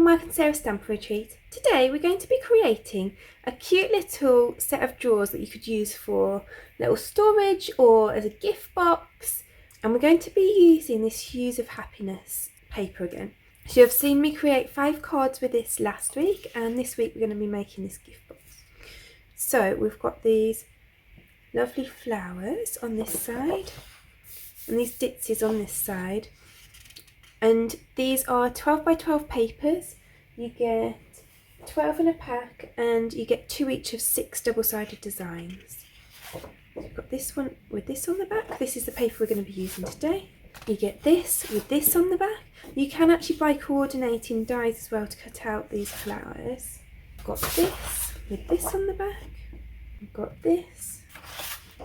Mark and Sarah's Stamper Retreat. Today we're going to be creating a cute little set of drawers that you could use for little storage or as a gift box, and we're going to be using this Hues of Happiness paper again. So you've seen me create 5 cards with this last week, and this week we're going to be making this gift box. So we've got these lovely flowers on this side and these ditzies on this side. And these are 12 by 12 papers. You get 12 in a pack and you get 2 each of 6 double-sided designs. We've got this one with this on the back. This is the paper we're going to be using today. You get this with this on the back. You can actually buy coordinating dies as well to cut out these flowers. We've got this with this on the back. We've got this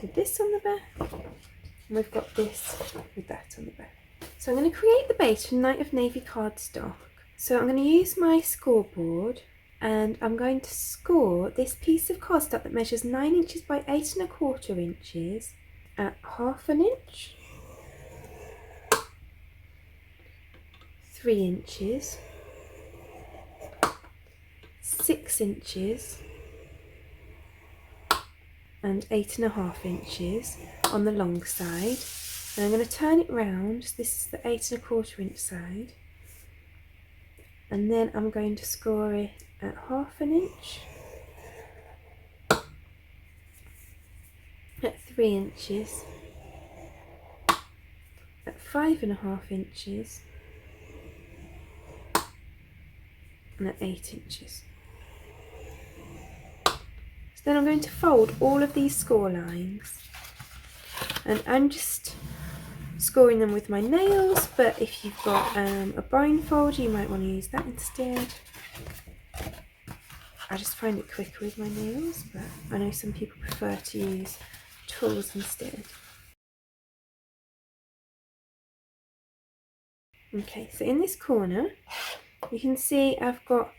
with this on the back. And we've got this with that on the back. So I'm going to create the base from Night of Navy cardstock. So I'm going to use my scoreboard and I'm going to score this piece of cardstock that measures 9 inches by 8 1/4 inches at 1/2 inch, 3 inches, 6 inches and 8 1/2 inches on the long side. And I'm going to turn it round. This is the 8 1/4 inch side, and then I'm going to score it at 1/2 inch, at 3 inches, at 5 1/2 inches, and at 8 inches. So then I'm going to fold all of these score lines, and I'm just scoring them with my nails, but if you've got a bone folder you might want to use that instead. I just find it quicker with my nails, but I know some people prefer to use tools instead. Okay, so in this corner you can see I've got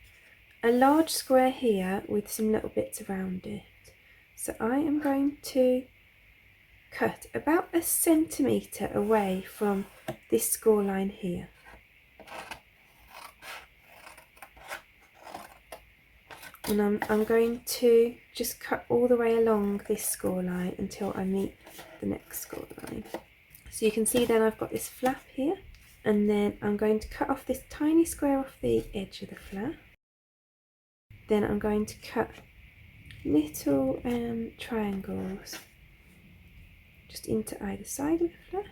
a large square here with some little bits around it. So I am going to cut about 1 centimetre away from this score line here. And I'm going to just cut all the way along this score line until I meet the next score line. So you can see then I've got this flap here, and then I'm going to cut off this tiny square off the edge of the flap. Then I'm going to cut little triangles just into either side of the flap,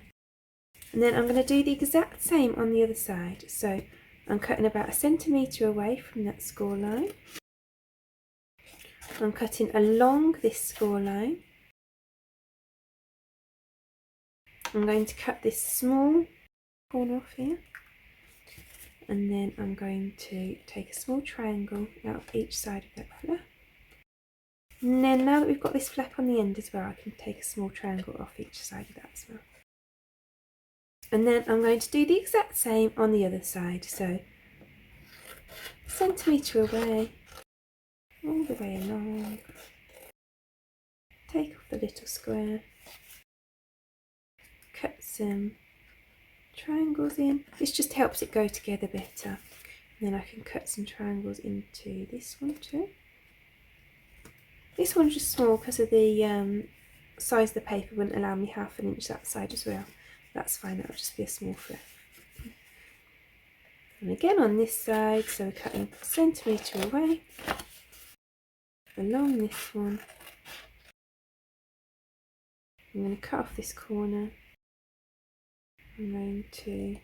and then I'm going to do the exact same on the other side. So I'm cutting about 1 centimetre away from that score line. I'm cutting along this score line. I'm going to cut this small corner off here, and then I'm going to take a small triangle out of each side of that flap. And then now that we've got this flap on the end as well, I can take a small triangle off each side of that as well. And then I'm going to do the exact same on the other side. So 1 centimetre away, all the way along. Take off the little square. Cut some triangles in. This just helps it go together better. And then I can cut some triangles into this one too. This one's just small because of the size of the paper wouldn't allow me 1/2 inch that side as well. That's fine, that'll just be a small flap. And again on this side, so we're cutting 1 centimetre away along this one. I'm going to cut off this corner. I'm going to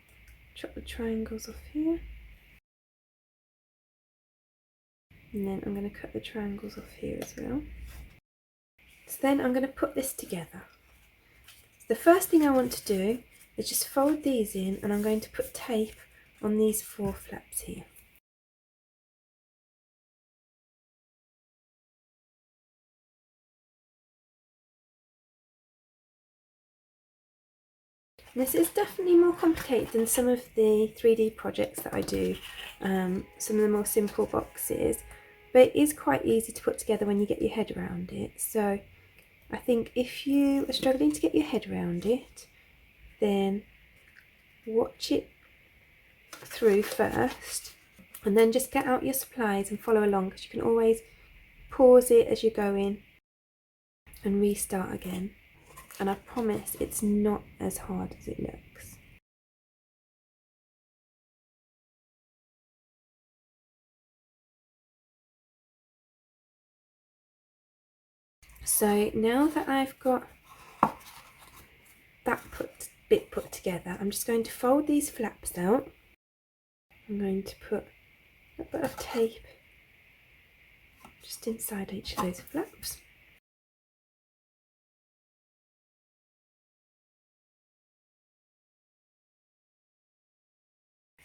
chop the triangles off here. And then I'm going to cut the triangles off here as well. So then I'm going to put this together. The first thing I want to do is just fold these in, and I'm going to put tape on these 4 flaps here. And this is definitely more complicated than some of the 3D projects that I do, some of the more simple boxes, but it is quite easy to put together when you get your head around it. So I think if you are struggling to get your head around it, then watch it through first And then just get out your supplies and follow along, because you can always pause it as you're going and restart again. And I promise it's not as hard as it looks. So now that I've got that bit put together, I'm just going to fold these flaps out. I'm going to put a bit of tape just inside each of those flaps.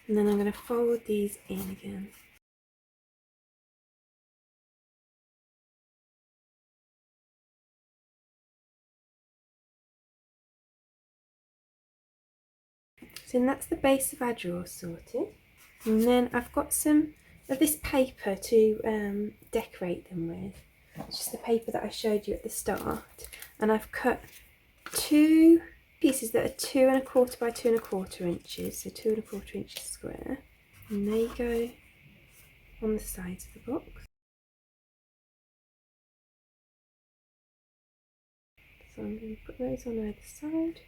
And then I'm going to fold these in again. So that's the base of our drawer sorted. And then I've got some of this paper to decorate them with. It's just the paper that I showed you at the start. And I've cut 2 pieces that are 2 1/4 by 2 1/4 inches, so 2 1/4 inches square. And there you go on the sides of the box. So I'm going to put those on either side.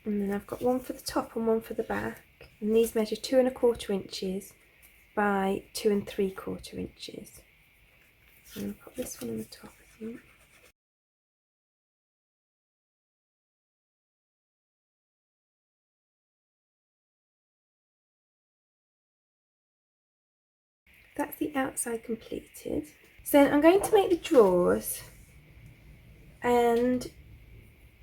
And then I've got one for the top and one for the back. And these measure 2 1/4 inches by 2 3/4 inches. So I'm going to put this one on the top, I think. That's the outside completed. So then I'm going to make the drawers, and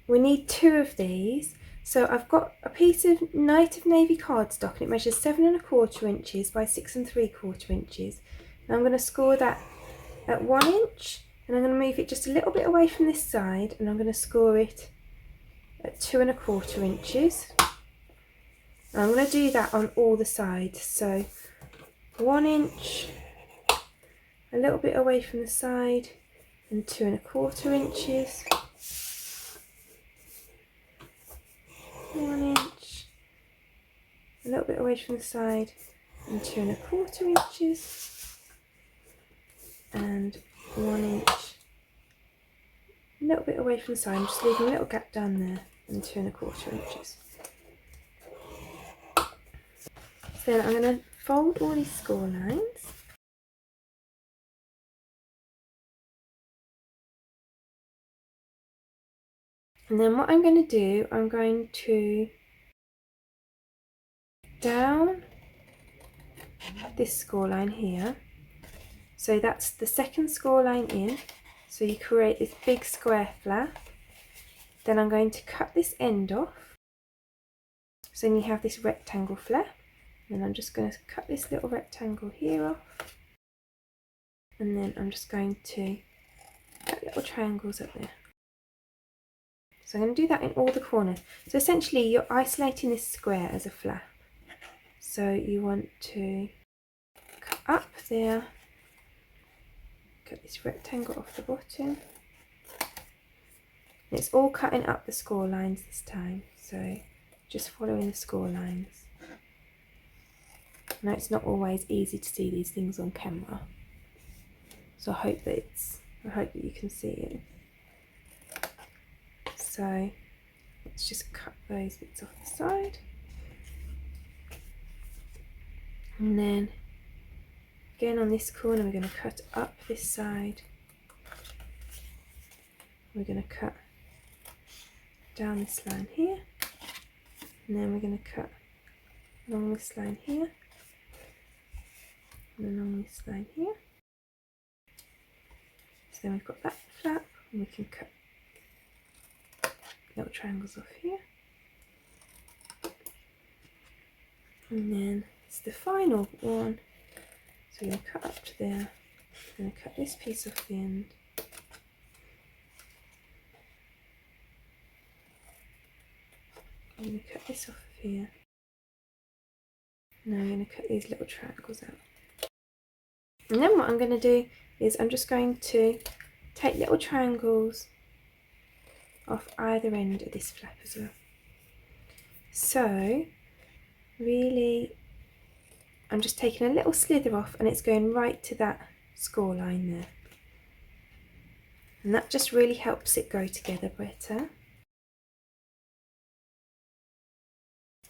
we need 2 of these. So I've got a piece of Night of Navy cardstock, and it measures 7 1/4 inches by 6 3/4 inches. Now I'm going to score that at 1 inch, and I'm going to move it just a little bit away from this side, and I'm going to score it at 2 1/4 inches. And I'm going to do that on all the sides. So 1 inch, a little bit away from the side, and 2 1/4 inches. 1 inch, a little bit away from the side, and 2 1/4 inches, and 1 inch, a little bit away from the side. I'm just leaving a little gap down there, and 2 1/4 inches. So then I'm going to fold all these score lines. And then what I'm going to do, I'm going to down this score line here. So that's the second score line in. So you create this big square flap. Then I'm going to cut this end off. So then you have this rectangle flap. And I'm just going to cut this little rectangle here off. And then I'm just going to cut little triangles up there. So I'm going to do that in all the corners. So essentially you're isolating this square as a flap. So you want to cut up there, cut this rectangle off the bottom. And it's all cutting up the score lines this time, so just following the score lines. Now it's not always easy to see these things on camera, so I hope that you can see it. So let's just cut those bits off the side. And then again on this corner we're going to cut up this side. We're going to cut down this line here. And then we're going to cut along this line here. And along this line here. So then we've got that flap, and we can cut little triangles off here. And then it's the final one. So we're going to cut up to there. We're going to cut this piece off the end. I'm going to cut this off of here. Now I'm going to cut these little triangles out. And then what I'm going to do is I'm just going to take little triangles off either end of this flap as well. So really I'm just taking a little slither off and it's going right to that score line there. And that just really helps it go together better.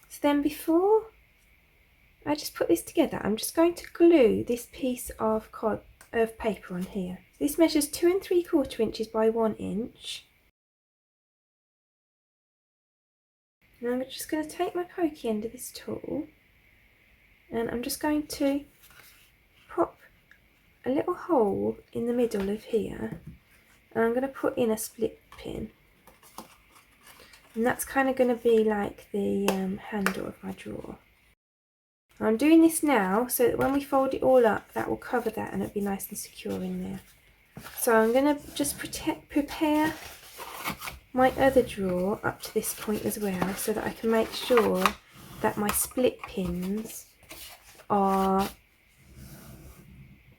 So then before I just put this together, I'm just going to glue this piece of paper on here. This measures 2 3/4 inches by 1 inch. And I'm just going to take my pokey end of this tool and I'm just going to pop a little hole in the middle of here, and I'm going to put in a split pin, and that's kind of going to be like the handle of my drawer. I'm doing this now so that when we fold it all up, that will cover that and it'll be nice and secure in there. So I'm going to just prepare my other drawer up to this point as well, so that I can make sure that my split pins are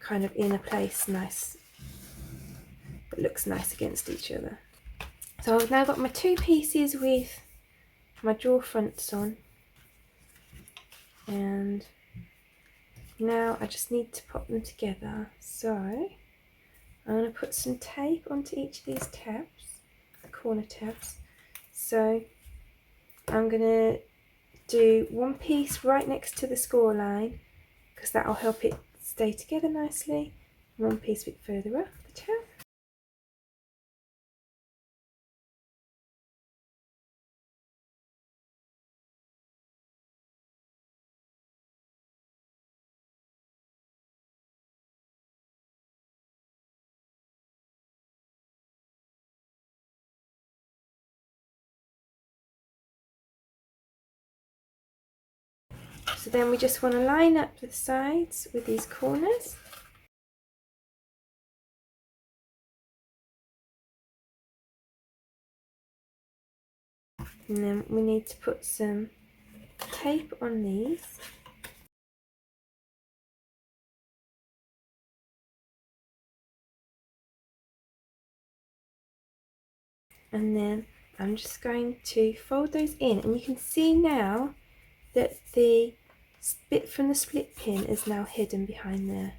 kind of in a place nice, that looks nice against each other. So I've now got my 2 pieces with my drawer fronts on, and now I just need to pop them together. So I'm going to put some tape onto each of these tabs, the corner tabs. So I'm going to do one piece right next to the score line, because that will help it stay together nicely. One piece a bit further up the tab. So then we just want to line up the sides with these corners. And then we need to put some tape on these. And then I'm just going to fold those in, and you can see now that the bit from the split pin is now hidden behind there.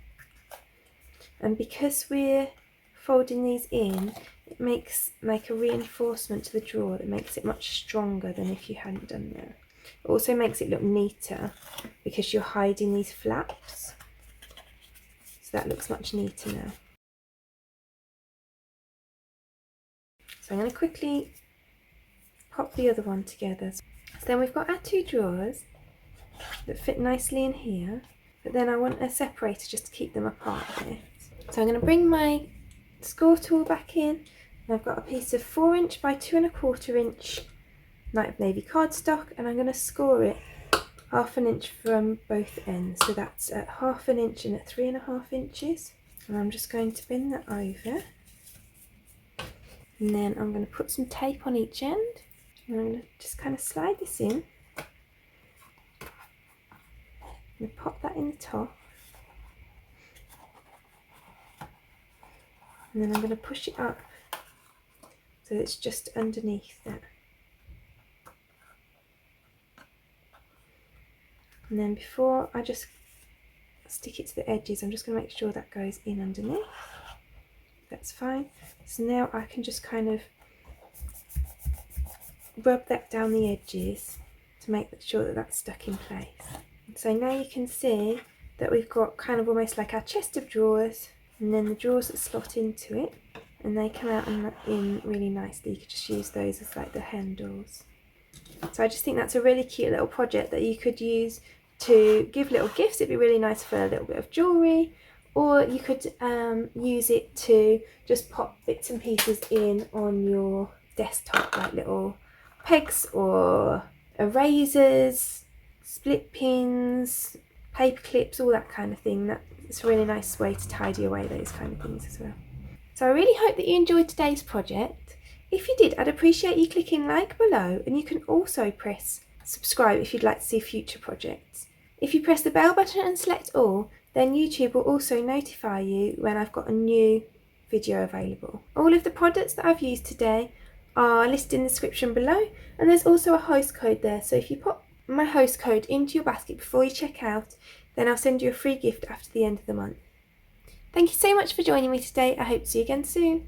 And because we're folding these in, it makes like a reinforcement to the drawer that makes it much stronger than if you hadn't done that. It also makes it look neater because you're hiding these flaps. So that looks much neater now. So I'm going to quickly pop the other one together. So then we've got our 2 drawers that fit nicely in here, but then I want a separator just to keep them apart a bit. So I'm going to bring my score tool back in, and I've got a piece of 4 inch by 2 1/4 inch Night of Navy cardstock, and I'm going to score it 1/2 inch from both ends. So that's at 1/2 inch and at 3 1/2 inches. And I'm just going to bend that over, and then I'm going to put some tape on each end, and I'm going to just kind of slide this in. I'm going to pop that in the top, and then I'm going to push it up so it's just underneath that. And then before I just stick it to the edges, I'm just going to make sure that goes in underneath. That's fine. So now I can just kind of rub that down the edges to make sure that that's stuck in place. So now you can see that we've got kind of almost like our chest of drawers, and then the drawers that slot into it, and they come out in really nicely. You could just use those as like the handles. So I just think that's a really cute little project that you could use to give little gifts. It'd be really nice for a little bit of jewellery, or you could use it to just pop bits and pieces in on your desktop, like little pegs or erasers, split pins, paper clips, all that kind of thing. That's a really nice way to tidy away those kind of things as well. So I really hope that you enjoyed today's project. If you did, I'd appreciate you clicking like below, and you can also press subscribe if you'd like to see future projects. If you press the bell button and select all, then YouTube will also notify you when I've got a new video available. All of the products that I've used today are listed in the description below, and there's also a host code there, so if you put my host code into your basket before you check out, then I'll send you a free gift after the end of the month. Thank you so much for joining me today. I hope to see you again soon.